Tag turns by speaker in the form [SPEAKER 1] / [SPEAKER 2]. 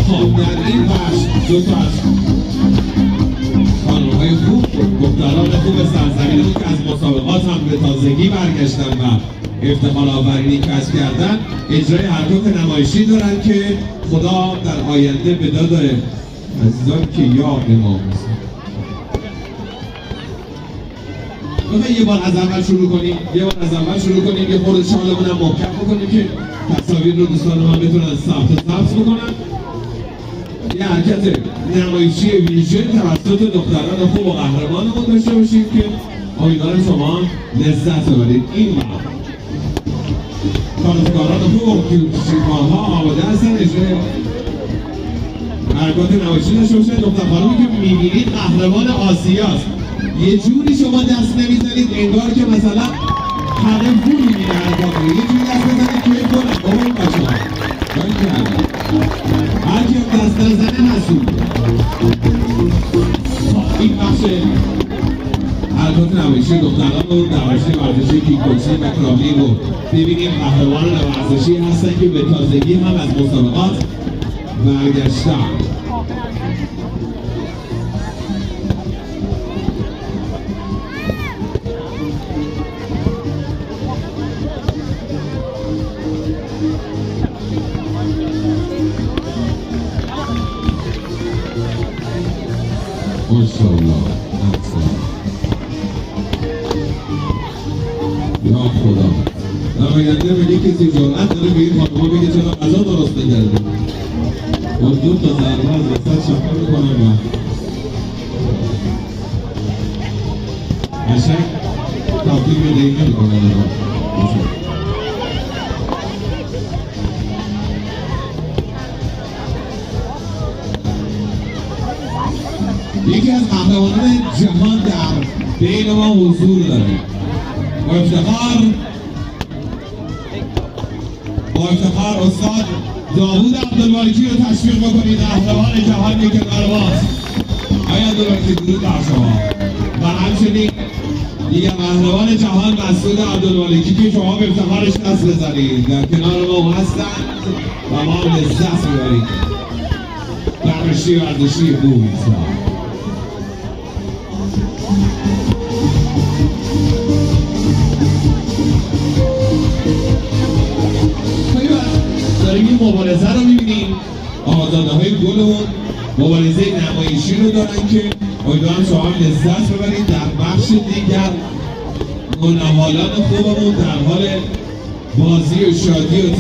[SPEAKER 1] خب در این بخش دو تا از خانم‌های خوب، دختران خوب سرزمینمون که از مسابقات هم به تازگی برگشتن و افتخار آفرینی کسب کردن، اجرای حرکات نمایشی دارن که خدا در آینده به داد عزیزان که یاد امام بخواه یه بار از اول شروع کنیم، یه خورده شالمون هم محکم بکنیم که تصاویر رو دوستان من بتونن ثبت بکنن. یه حرکت نمایشی ویژه توسط دختران خوب و قهرمانمون داشته باشیم که امیدوارم شما لذت ببرید. این وقت کارگران خوب و کیوشیکارها آماده هستن اجرای حرکات نمایشی داشته باشن. دختر خانومی که میبینید قهرمان آسیاست. یه جوری شما دست نمیزنید انگار که مثلا همه پول میبینه حرکات رو. یه جوری دست بزنید که کنه بابا این بچه ها باید کردن هر کی دست نزنه نسود. این بخش حرکات نمایشی دختران رو در رشته ورزشی کیک‌باکسینگ و کراولینگ رو ببینیم. قهرمانان ورزشی هستن که به تازگی هم از مسابقات برگشتن. ماشاءالله یا خدا نماینده میگه کسی جرأت داره به این خانوما بگه چرا غذا درست نکردی. با دو تا ضربه از وسط شفا میکنم و قشنگ تبدیل به دقیقه میکنم. یکی از قهرمانان جهان در بین ما حضور داره. با افتخار استاد داوود عبدالمالکی رو تشویق بکنید. قهرمان جهان که کنار ماست. آقای عبدالمالکی درود بر شما. و همچنین دیگه قهرمان جهان مسعود عبدالمالکی که شما به افتخارش دست بزنید. در کنار ما هستند و ما لذت میبریم در رشته ورزشی خوب. داریم این مبارزه رو میبینیم. آزاده های گلمون مبارزه نمایشی رو دارن که امیدوارم شما هم لذت ببرید. در بخش دیگر نونوالان خوبمون در حال بازی و شادی و